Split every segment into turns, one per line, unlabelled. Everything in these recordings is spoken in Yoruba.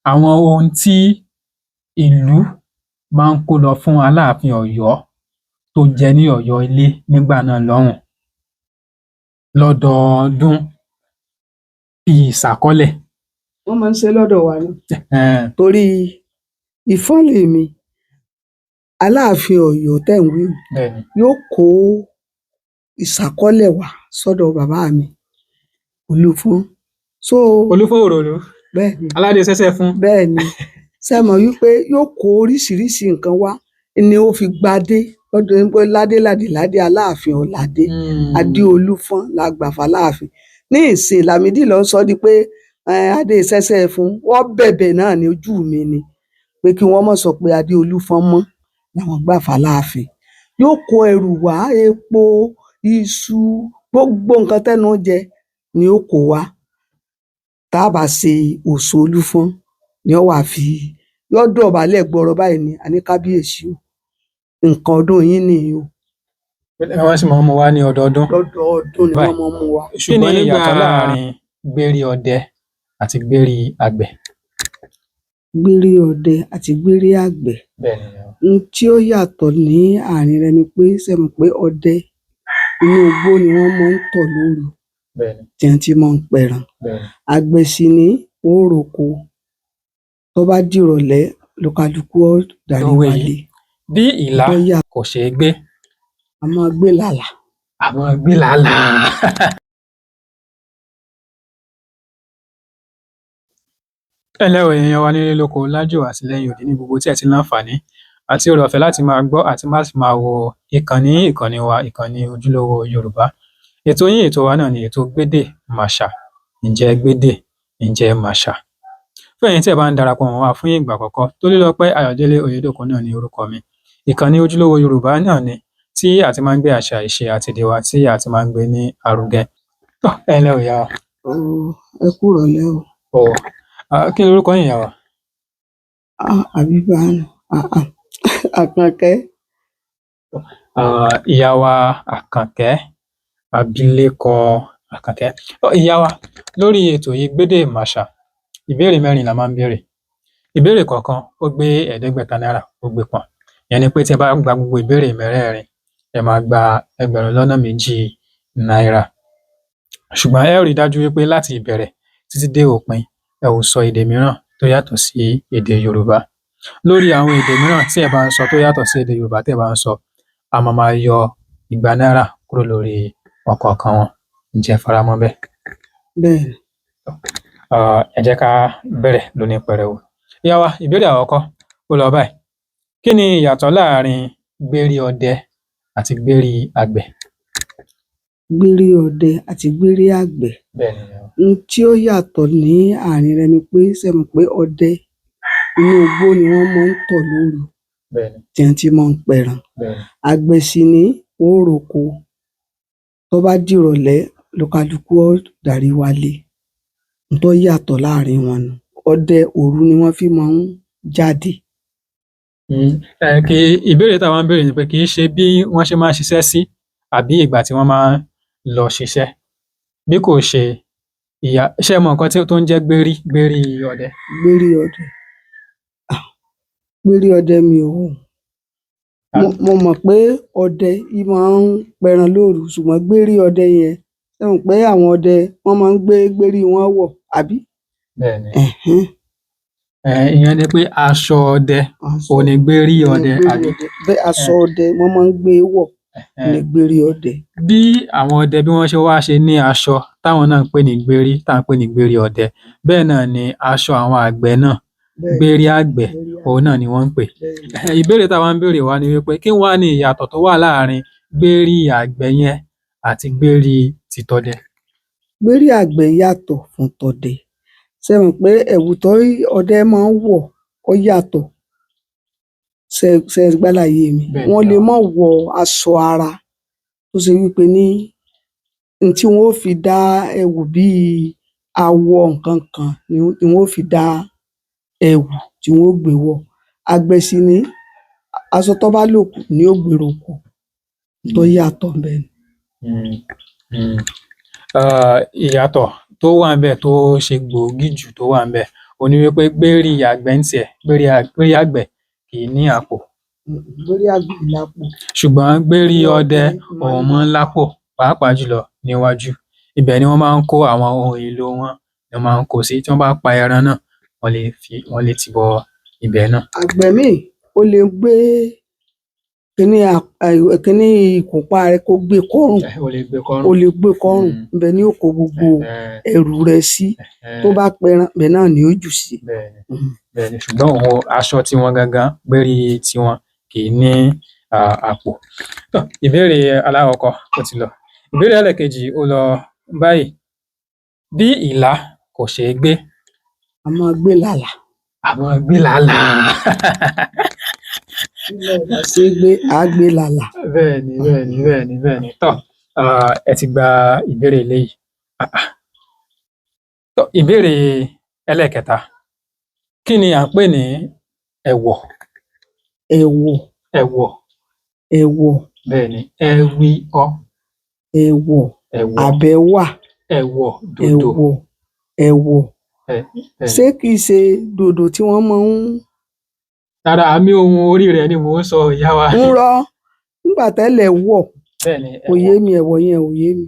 àwọn ohun tí ìlú máa ń kó lọ fún Aláàfin Ọ̀yọ́ tó jẹ ní Ọ̀yọ́ ilé nígbà náà lọ́hùn lọ́dọọdún bíi ìṣákọ́lẹ̀.
Wọ́n máa ń ṣe lọ́dọ̀ wa ni. Torí Ifọ̀n lèmi, Aláàfin Ọ̀yọ́ tẹ̀ ń wí yóò kó ìṣákọ́lẹ̀ wá sọ́dọ̀ bàbá mi Olúfọ́n.
Olúfọ́n Òròlú.
Bẹ́ẹ̀ni.
Aládé Sẹ́sẹ́fún.
Bẹ́ẹ̀ni. Ṣé mọ̀ wípé yóò kó oríṣiríṣi nǹkan wá ni ó fi gbadé lọ́dún pé ládé Aláàfin Ọ̀ládé adé Olúfọ́n la gbà fáláàfin. Ní ìsìn Lámídì ló sọ di pé adé Sẹ́sẹ́fún wọ́n bẹ̀bẹ̀ náà ní ojú mi ni pé kí wọ́n mọ̀ sọ pé adé Olúfọ́n mọ́ làwọn gbà fáláàfin. Yóò kó ẹrù wá, epo, iṣu, gbogbo nǹkan tẹ́nu jẹ ni ó kó wá. Tá a bá ṣe òṣò Olúfọ́n ni ó wà fi yóò dọ̀bálẹ̀ gbọrọ báyìí ni a ní kábíyèsí o, nǹkan ọdún yín nìyí o.
Wọ́n sì máa ń mú wá ní ọdọọdún.
Lọ́dọọdún ni wọ́n máa ń mú wá.
Kí ni ìyàtọ̀ láàrin gbérí ọdẹ àti gbérí àgbẹ̀?
Gbérí ọdẹ àti gbérí àgbẹ̀. Ohun tí ó yàtọ̀ ní àárín rẹ̀ ni pé ṣé mọ̀ pé ọdẹ inú igbó ni wọ́n máa ń tọ̀ lóru tí wọ́n ti máa ń pẹran. Àgbẹ̀ sì ni ó roko tó bá dìrọ̀lẹ́ lókàlùkù ó darí wálé.
Bí ìlà kò ṣeé gbé.
A máa gbé làlà.
A máa gbé làlà. Ẹ ǹlẹ́ o èèyàn wa nílé lóko lájò àti lẹ́yìn odi ní gbogbo tí ẹ ti láǹfààní àti oore ọ̀fẹ́ láti máa gbọ́ àti láti máa wo ìkànnì wa ìkànnì ojúlówó Yorùbá. Ètò yín ètò wa náà ni ètò Gbédè Màṣà. Ǹjẹ́ Gbédè? Ǹjẹ́ Màṣà? Fún ẹ̀yin tí ẹ bá ń darapọ̀ mọ́ wa fún ìgbà àkọ́kọ́, Tolúlọpẹ́ Ayọ̀délé Oyèdòkun náà ni orúkọ mi. Ìkànnì ojúlówó Yorùbá náà ni tí a ti máa ń gbé àṣà, ìṣe àti èdè wa tí a ti máa ń gbé ní àrùgẹ. Ẹ ǹlẹ́ o ìyá wa.
Ẹ kú ìrọ̀lẹ́ o.
Kí ni orúkọ yín ìyá wa?
Àbíbá Àkànkẹ́.
Ìyá wa Àkànkẹ́, abilékọ Àkànkẹ́. Ìyá wa, lórí ètò yìí Gbédè Màṣà, ìbéèrè 4 la máa ń béèrè. Ìbéèrè kọ̀ọ̀kan ó gbé £500 ó gbé pọ̀n. Ìyẹn ni pé tí ẹ bá gba gbogbo ìbéèrè mẹ́rẹ̀ẹ̀rin, ẹ máa gba £2,000. Ṣùgbọ́n ẹ rí i dájú wípé láti ìbẹ̀rẹ̀ títí dé òpin ẹ ò sọ èdè mìíràn tó yàtọ̀ sí èdè Yorùbá. Lórí àwọn èdè mìíràn tí ẹ bá ń sọ tó yàtọ̀ sí èdè Yorùbá tí ẹ bá ń sọ, a máa yọ £200 kúrò lórí ọ̀kọ̀ọ̀kan wọn. Ǹjẹ́ ẹ faramọ́ bẹ́ẹ̀?
Bẹ́ẹ̀ni.
Ẹ jẹ́ ká bẹ̀rẹ̀ lóní pẹrẹwu. Ìyá wa, ìbéèrè àkọ́kọ́ ó lọ báyìí. Kí ni ìyàtọ̀ láàrin gbérí ọdẹ àti gbérí àgbẹ̀?
Gbérí ọdẹ àti gbérí àgbẹ̀. Ohun tí ó yàtọ̀ ní àárín rẹ̀ ni pé ṣé mọ̀ pé ọdẹ inú igbó ni wọ́n máa ń tọ̀ lóru tí wọ́n ti máa ń pẹran. Àgbẹ̀ sì ni ó roko tó bá dìrọ̀lẹ́ lókàlùkù ó darí wálé. Ohun tó yàtọ̀ láàrin wọn nù. Ọdẹ òru ni wọ́n fi máa ń jáde.
Ìbéèrè táwa ń béèrè ni pé kì í ṣe bí wọ́n ṣe máa ń ṣiṣẹ́ sí àbí ìgbà tí wọ́n máa ń lọ ṣiṣẹ́, bí kò ṣe ṣé ẹ mọ nǹkan tó ń jẹ́ gbérí ọdẹ?
Gbérí ọdẹ. Gbérí ọdẹ mi ò. Mo mọ̀ pé ọdẹ yìí máa ń pẹran lóru ṣùgbọ́n gbérí ọdẹ yẹn ṣé mọ̀ pé àwọn ọdẹ wọ́n máa ń gbé gbérí wọn wọ̀ àbí?
Bẹ́ẹ̀ni. Ìyẹn ni pé aṣọ ọdẹ ò ní gbérí ọdẹ àbí?
Bẹ́ẹ̀ aṣọ ọdẹ wọ́n máa ń gbé wọ̀ ní gbérí ọdẹ.
Bí àwọn ọdẹ bí wọ́n ṣe wá ṣe ní aṣọ táwọn náà ń pè ní gbérí tá à ń pè ní gbérí ọdẹ, bẹ́ẹ̀ náà ni aṣọ àwọn àgbẹ̀ náà gbérí àgbẹ̀ òun náà ni wọ́n ń pè. Ìbéèrè táwa ń béèrè wá ni wípé kí wá ní ìyàtọ̀ tó wà láàrin gbérí àgbẹ̀ yẹn àti gbérí tìtọdẹ?
Gbérí àgbẹ̀ yàtọ̀ fún tọdẹ. Ṣé mọ̀ pé ẹ̀wù tó ọdẹ máa ń wọ̀ ó yàtọ̀? Ṣé gbàláyé mi? Wọ́n lè má wọ aṣọ ara tó ṣe wípé ní tí wọ́n ó fi dá ẹ̀wù bíi awọ nǹkan kan ni wọ́n ó fi dá ẹ̀wù tí wọ́n ó gbé wọ̀. Àgbẹ̀ sì ni aṣọ tó bá lò kù ni ó gbé roko. Tó yàtọ̀ bẹ́ẹ̀ ni.
Ìyàtọ̀ tó wà ńbẹ̀ tó ṣe gbòógì jù tó wà ńbẹ̀ ó ní wípé gbérí àgbẹ̀ ń tiẹ̀ gbérí àgbẹ̀ kì í ní àpò
lórí àgbẹ̀ lápò.
ṣùgbọ́n gbérí ọdẹ òun mọ́ ń lápò pàápàá jùlọ níwájú. Ibẹ̀ ni wọ́n máa ń kó àwọn ohun èlò wọn ni wọ́n máa ń kó sí. Tí wọ́n bá pa ẹran náà wọ́n lè tì bọ ibẹ̀ náà.
Àgbẹ̀ míì ó lè gbé kíní ìkùnpá rẹ̀ kó gbé kọ́rùn. Ó lè gbé kọ́rùn. Ibẹ̀ ni yóò kó gbogbo ẹrù rẹ̀ sí. Tó bá pẹran ibẹ̀ náà ni yóò jù sí.
Bẹ́ẹ̀ni ṣùgbọ́n òun aṣọ tiwọn gangan gbérí tiwọn kì í ní àpò. Ìbéèrè alákọ̀ọ́kọ́ ó ti lọ. Ìbéèrè ẹlẹ́ẹ̀kejì ó lọ báyìí. Bí ìlà kò ṣeé gbé.
A máa gbé làlà.
A máa gbé làlà.
Ilẹ̀ ò bá ṣeé gbé, à á gbé làlà.
Bẹ́ẹ̀ni. Ẹ ti gba ìbéèrè eléyìí. Ìbéèrè ẹlẹ́ẹ̀kẹta. Kí ni à ń pè ní ẹ̀wọ̀? Ẹ̀wọ̀. Bẹ́ẹ̀ni, ẹ̀wọ̀.
Àbẹ́wà. Ẹ̀wọ̀. Ṣé kìí ṣe dòdò tí wọ́n máa ń.
Rárá, àmì ohùn orí rẹ̀ ni mò ń sọ ìyá wa.
Ń rọ nígbà tẹ́lẹ̀ wọ̀.
Bẹ́ẹ̀ni,
kò yé mi, ẹ̀wọ̀ yẹn ò yé mi.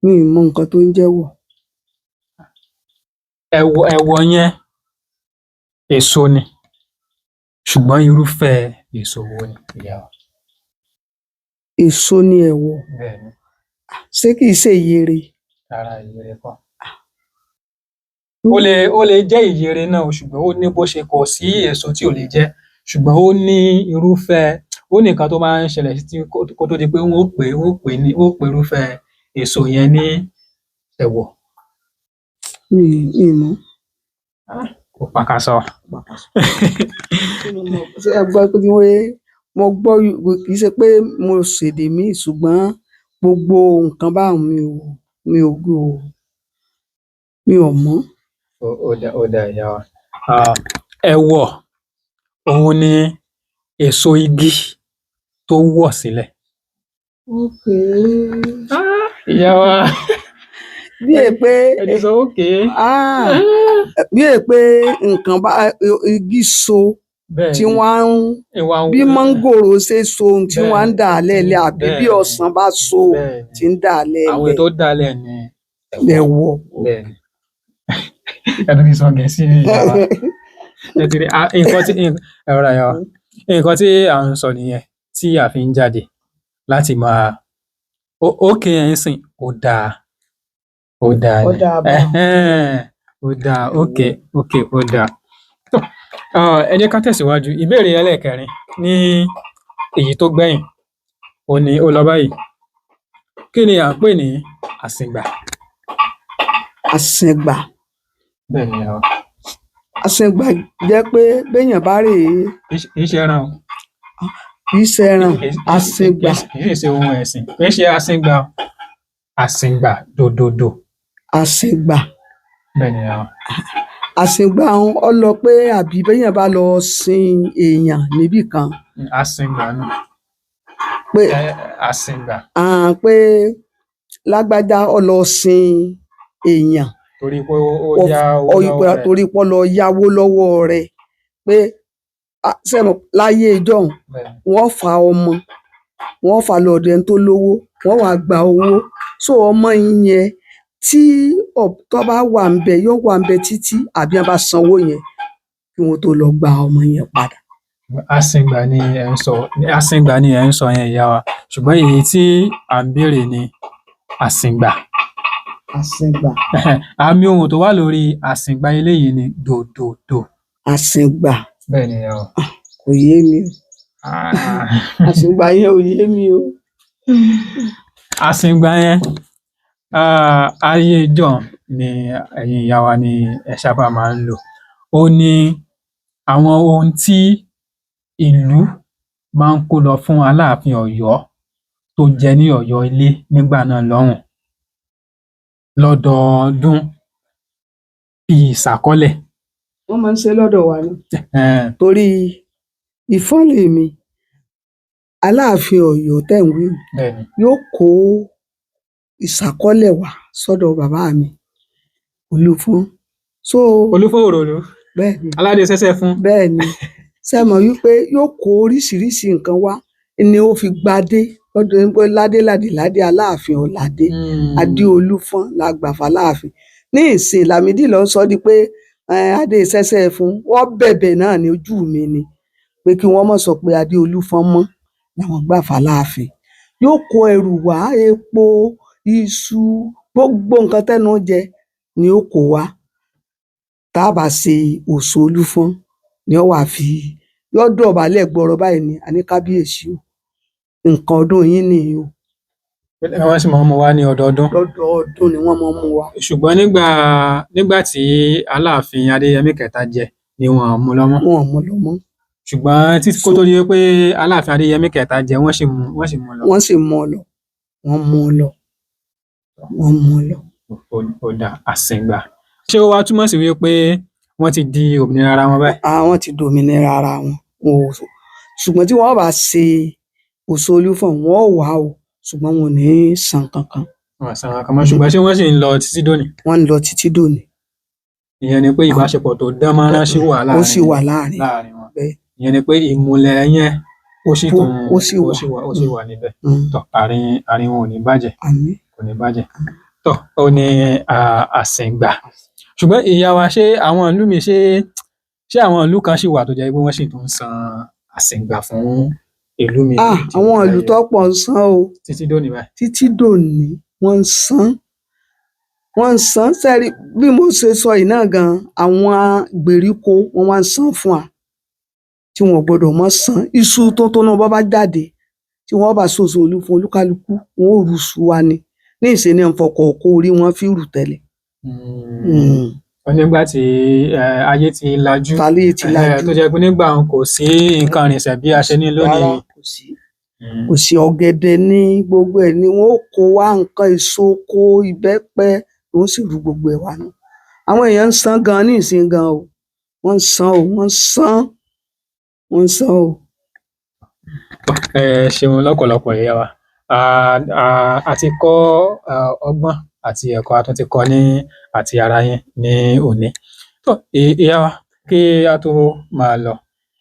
Mi ì mọ nǹkan tó ń jẹ́ wọ̀.
Ẹ̀wọ̀ yẹn èso ni ṣùgbọ́n irúfẹ́ èso wo ni ìyá wa?
Èso ni ẹ̀wọ̀.
Bẹ́ẹ̀ni.
Ṣé kìí ṣe ìyèrè?
Rárá, ìyèrè kọ́. Ó lè jẹ́ ìyèrè náà ṣùgbọ́n ó ní bó ṣe kò sí èso tí ò lè jẹ́ ṣùgbọ́n ó ní irúfẹ́ ó ní nǹkan tó máa ń ṣẹlẹ̀ sí kó tó di pé wọ́n ó pè irúfẹ́ èso yẹn ní ẹ̀wọ̀.
Mi mọ̀.
Kò pàkàṣọ.
Ṣé ẹ gbọ́ pé mo gbọ́ kìí ṣe pé mo ṣèdè míì ṣùgbọ́n gbogbo nǹkan báwọn mi ò mọ̀.
Ó dá ìyá wa. Ẹ̀wọ̀ òun ni èso igi tó wọ̀ sílẹ̀. Ìyá wa.
Bí è pé
ẹni sọ ókè.
Bí è pé nǹkan bá igi so tí wọ́n bí mángòrò ṣe so tí wọ́n ń dà á lẹ́lẹ̀ àbí bí ọsàn bá so tí ń dà á lẹ́lẹ̀.
Àwọn tó dà á lẹ̀ ni
ẹ̀wọ̀.
Ẹni tí sọ Gẹ̀ẹ́sì ni ìyá wa. Nǹkan tí à ń sọ nìyẹn tí a fi ń jáde láti máa ókè ẹ̀ ń sìn ó dáa ókè ó dáa. Ẹ jẹ́ ká tẹ̀síwájú. Ìbéèrè ẹlẹ́ẹ̀kẹrin ní èyí tó gbẹ̀yìn ó ní ó lọ báyìí. Kí ni à ń pè ní àsìngbà?
Àsìngbà.
Bẹ́ẹ̀ni ìyá wa.
Àsìngbà jẹ́ pé béèyàn bá rèé.
Kì í ṣe ẹran o.
Kì í ṣe ẹran. Àsìngbà.
Kì í ṣe ohun ẹ̀sìn. Kì í ṣe àsìngbà. Àsìngbà dòdòdò.
Àsìngbà.
Bẹ́ẹ̀ni ìyá wa.
Àsìngbà ọ lọ pé àbí béèyàn bá lọ sin èèyàn níbì kan.
Àsìngbà náà.
Pé
àsìngbà.
Pé lágbájá ọ lọ sin èèyàn.
Torí pé ó yá owó lọ́wọ́ rẹ̀.
Torí pé ó lọ yáwó lọ́wọ́ rẹ̀. Pé sẹ́mọ̀ láyé ìjọ́un wọ́n fa ọmọ wọ́n fa lọ́dọ̀ ẹni tó lówó wọ́n wá gba owó. So ọmọ yẹn tí tó bá wà ń bẹ yóò wà ń bẹ títí àbí wọ́n bá sanwó yẹn kí wọ́n tó lọ gba ọmọ yẹn padà.
Àsìngbà ni ẹ̀ ń sọ yẹn ìyá wa ṣùgbọ́n èyí tí à ń béèrè ni àsìngbà.
Àsìngbà.
Àmì ohùn tó wà lórí àsìngbà eléyìí ni dòdòdò.
Àsìngbà.
Bẹ́ẹ̀ni ìyá wa.
Kò yé mi o. Àsìngbà yẹn ò yé mi o.
Àsìngbà yẹn ayé ìjọ́un ni ẹ̀yin ìyá wa ni ẹ sábà máa ń lò. Ó ní àwọn ohun tí ìlú máa ń kó lọ fún Aláàfin Ọ̀yọ́ tó jẹ ní Ọ̀yọ́ ilé nígbà náà lọ́hùn lọ́dọọdún bí ìṣàkọ́lẹ̀.
Wọ́n máa ń ṣe lọ́dọ̀ wa ni. Torí Ifọ̀n lèmi Aláàfin Ọ̀yọ́ tẹ̀ ń wí yóò kó ìṣàkọ́lẹ̀ wá sọ́dọ̀ bàbá mi Olúfọ́n so
olúfọ́n òròlú
bẹ́ẹ̀ ni
aládé sẹ́sẹ́ fún.
bẹ́ẹ̀ ni ṣe mọ̀ wípé yóò kó oríṣiríṣi nǹkan wá ni ó fi gbadé lọ́dún pé ládé aláàfin ọ̀ládé adéolúfọ́n la gbà fáláàfin ní ìsìn Lámídì lọ sọ di pé adé sẹ́sẹ́ fún wọ́n bẹ̀bẹ̀ náà ní ojú mi ni pé kí wọ́n mọ̀ sọ pé adéolúfọ́n mọ́ làwọn gbà fáláàfin yóò kó ẹrù wá epo iṣu gbogbo nǹkan tẹ́nu jẹ ni ó kó wá tá a bá ṣe òṣò olúfọ́n ni ó wà fi yóò dọ̀bálẹ̀ gbọ́rọ̀ báyìí ni a ní kábíyèsí o nǹkan ọdún yín nìyí o.
wọ́n sì máa ń mú wá ní ọdọọdún.
lọ́dọọdún ni wọ́n máa ń mú wá.
ṣùgbọ́n nígbà tí aláàfin adéyẹmí kẹta jẹ ni wọn ò mú lọ mọ́.
wọn ò mú lọ mọ́.
ṣùgbọ́n títí kó tó di pé aláàfin adéyẹmí kẹta jẹ wọ́n sì mú lọ.
wọ́n sì mú ọ lọ wọ́n mú ọ lọ wọ́n mú ọ lọ.
ó dà àsìngbà. ṣé ó wá túmọ̀ sí wípé wọ́n ti di òmìnira ara wọn báyìí.
àwọn ti dòmìnira ara wọn ṣùgbọ́n tí wọ́n bá ṣe òṣò olúfọ́n wọn ò wá o ṣùgbọ́n wọn ò ní san kankan.
wọn san kankan mọ́ ṣùgbọ́n ṣé wọ́n sì ń lọ títí dòní.
wọ́n ń lọ títí dòní.
ìyẹn ni pé ìbáṣepọ̀ tó dán mọ́rán sí wà láàrin.
ó sì wà láàrin
wọn. ìyẹn ni pé ìmùlẹ̀ yẹn ó sì wà níbẹ̀. tó àárín wọn ò ní bàjẹ́. kò ní bàjẹ́. tó ó ní àsìngbà. ṣùgbọ́n ìyá wa ṣé àwọn ìlú mi ṣé àwọn ìlú kan ṣì wà tó jẹ́ pé wọ́n sì tún ń san àsìngbà fún ìlú mi.
àwọn ìlú tó pọ̀ ń san o.
títí dòní báyìí. títí
dòní wọ́n ń san sẹ́rí bí mo ṣe sọ yìí náà gan àwọn gbèríko wọ́n wá ń san fún wa tí wọ́n gbọ́dọ̀ mọ́ san iṣu tó náà bá jáde tí wọ́n bá ṣòṣò olúfọ́n olúkálukú wọn ò rù sú wa ni ní ìṣẹ́ni ọ̀fọ̀kọ̀ọ̀kọ̀ orí wọn fi rù tẹ́lẹ̀.
nígbà tí ayé ti lajú tó jẹ́ pé nígbà kò sí nǹkan ìrìnsẹ̀ bí a ṣe ní lónìí.
kò sí ọ̀gẹ̀dẹ̀ ní gbogbo ẹ̀ ni wọ́n kó wá nǹkan èso kó ìbẹ́pẹ ló ń sì rú gbogbo ẹ̀ wá nù. àwọn èèyàn ń san gan ní ìsìn gan o wọ́n ń san o wọ́n ń san o.
ṣeun lọ́pọ̀lọpọ̀ ìyá wa a ti kọ́ ọgbọ́n àti ẹ̀kọ́ a tún ti kọ́ ní àti ara yín ní òní. ìyá wa kí a tó máa lọ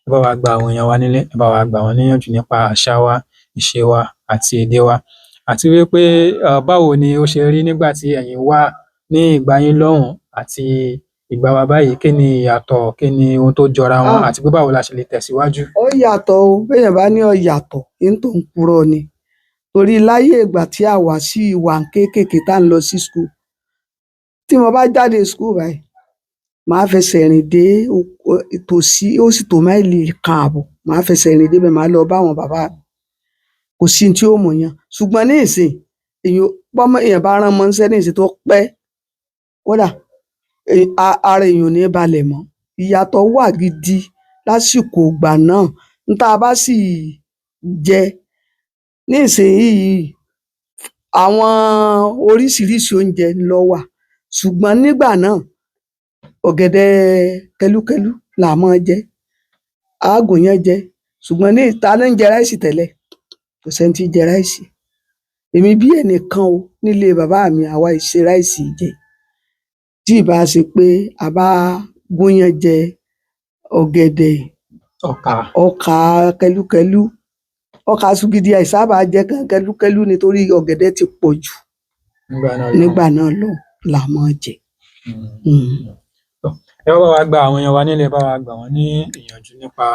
ẹ bá wa gba àwọn èèyàn wa nílé ẹ bá wa gbà wọ́n níyànjú nípa àṣà wa ìṣe wa àti èdè wa àti wípé báwo ni ó ṣe rí nígbà tí ẹ̀yin wà ní ìgbà yín lọ́hùn àti ìgbà wa báyìí kí ni ìyàtọ̀ kí ni ohun tó jọra wọn àti pé báwo la ṣe lè tẹ̀síwájú.
ó yàtọ̀ o béèyàn bá ní ó yàtọ̀ ń tó ń purọ́ ni torí láyé ìgbà tí a wà sí ìwà kéékèèké tá ń lọ sí skul tí mo bá jáde skul báyìí màá fẹsẹ̀ rìn dé tòsí ó sì tó máìlì kan àbọ̀ màá fẹsẹ̀ rìn débẹ̀ màá lọ bá àwọn bàbá mi kò sí tí ó mọ̀ yàn ṣùgbọ́n ní ìsìn èèyàn bá rán mọ́ níṣẹ́ ní ìsìn tó pẹ́ kódà ara èèyàn ò ní balẹ̀ mọ́ ìyàtọ̀ wà gidi lásìkò ìgbà náà n tá a bá sì jẹ ní ìsinyìí àwọn oríṣiríṣi oúnjẹ ló wà ṣùgbọ́n nígbà náà ọ̀gẹ̀dẹ̀ kẹlúkẹlú là máa jẹ àágùn yẹn jẹ ṣùgbọ́n ní ìta ló ń jẹ ráìsì tẹ́lẹ̀ kò sẹ́ni tí jẹ ráìsì èmi bí ẹnìkan o nílé bàbá mi àwa ìṣe ráìsì jẹ tí ìbá ṣe pé a bá gúnyán jẹ ọ̀gẹ̀dẹ̀ ọkà kẹlúkẹlú ọkà sùgìdì àìsábà jẹ kẹlúkẹlú nítorí ọ̀gẹ̀dẹ̀ ti pọ̀ jù nígbà náà lọ là máa jẹ.
ẹ bá wa gba àwọn èèyàn wa nílé bá wa gbà wọ́n ní ìyànjú nípa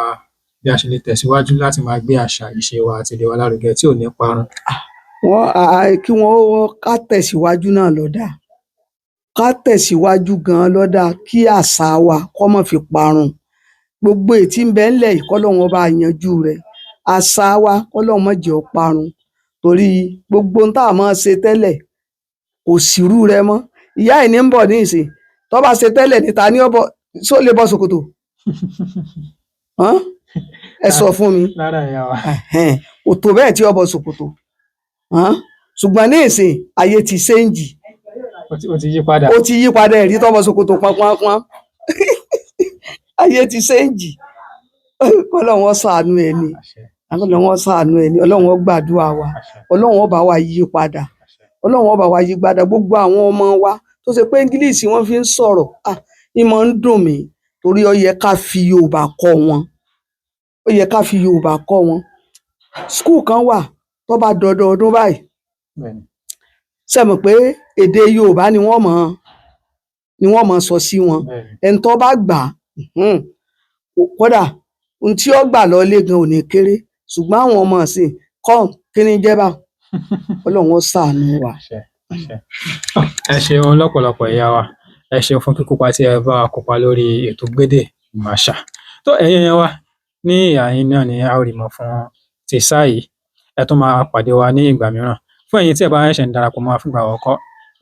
bí a ṣe lè tẹ̀síwájú láti máa gbé àṣà ìṣe wa àti èdè wa lárugẹ tí ò ní parun.
kí wọ́n ká tẹ̀síwájú náà ló dáa ká tẹ̀síwájú gan-an ló dáa kí àṣà wa kó má fi parun gbogbo ètí ń bẹ ńlẹ̀ yìí kọ́lọ́hun bá yanjú rẹ̀ àṣà wa kọ́lọ́hun má jẹ́ ó parun torí gbogbo ohun tá a máa ṣe tẹ́lẹ̀ kò sírú rẹ̀ mọ́ ìyá ẹ̀ ní ń bọ̀ ní ìsìn tó bá ṣe tẹ́lẹ̀ níta ní ọ̀bọ̀ ṣó lè bọ́ ṣòkòtò ẹ sọ fún mi kò tó bẹ́ẹ̀ tí ọbọ̀ ṣòkòtò ṣùgbọ́n ní ìsìn ayé ti ṣéǹjì ó ti yí padà ẹ̀rí tọ́bọ̀ ṣòkòtò pọ́npọ́npọ́n ayé ti ṣéǹjì kọ́lọ́hun ṣàánú ẹni Ọlọ́run gbàdúrà wa Ọlọ́run bá wa yí padà Ọlọ́run bá wa yí padà gbogbo àwọn ọmọ wa tó ṣe pé English wọ́n fi ń sọ̀rọ̀ ìmọ̀ ń dùn mí torí ó yẹ ká fi Yorùbá kọ́ wọn. Ó yẹ ká fi Yorùbá kọ́ wọn. Skúù kan wà tó bá dọdọọdún báyìí. Ṣé mọ̀ pé èdè Yorùbá ni wọ́n mọ̀ sọ sí wọn. Ẹni tó bá gbà kódà ohun tí ó gbà lọ lé gan ò ní kéré, ṣùgbọ́n àwọn ọmọ ìsìn kọ́ kí ni jẹ́ bá Ọlọ́run ó ṣàánú wa.
Ẹ ṣeun lọ́pọ̀lọpọ̀ ìyá wa, ẹ ṣeun fún kíkópa tí ẹ bá wa kópa lórí ètò Gbédè Ìmọ̀ Àṣà. Tó ẹ̀yin yẹn wá ní àyín náà ni a ó rí mọ́ fún ti sáà yìí. Ẹ tún máa pàdé wa ní ìgbà mìíràn. Fún ẹ̀yin tí ẹ bá ṣẹ̀ṣẹ̀ ń darapọ̀ mọ́ wa fún ìgbà àkọ́kọ́,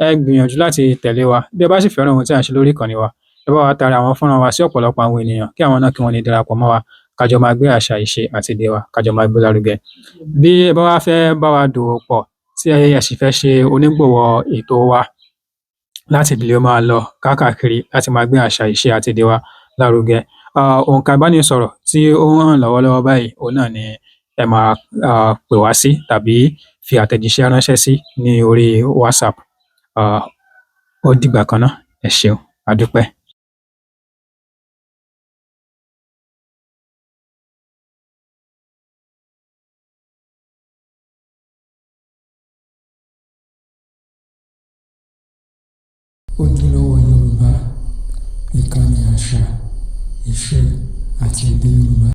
ẹ gbìyànjú láti tẹ̀lé wa. Bí ẹ bá sì fẹ́ràn ohun tí à ń ṣe lórí ìkànnì wa, ẹ bá wa tara àwọn fọ́nrán wa sí ọ̀pọ̀lọpọ̀ àwọn ènìyàn kí àwọn náà kí wọ́n lè darapọ̀ mọ́ wa, ká jọ máa gbé àṣà, ìṣe àti èdè wa, ká jọ máa gbé lárugẹ. Bí ẹ bá wá fẹ́ bá wa dòwò pọ̀ tí ẹ sì fẹ́ ṣe onígbọ̀wọ́ ètò wa láti lè máa lọ káàkiri láti máa gbé àṣà, ìṣe àti èdè wa lárugẹ, òǹkà ìbánisọ̀rọ̀ tí ó ń hàn lọ́wọ́lọ́wọ́ báyìí òun náà ni ẹ máa pè wá sí tàbí fi àtẹ̀jíṣẹ́ ránṣẹ́ sí ní orí WhatsApp. Ó dìgbà kan náà. Ẹ ṣeun, a dúpẹ́.
Ojúlówó Yorùbá, ìkànnì àṣà, ìṣe àti èdè Yorùbá.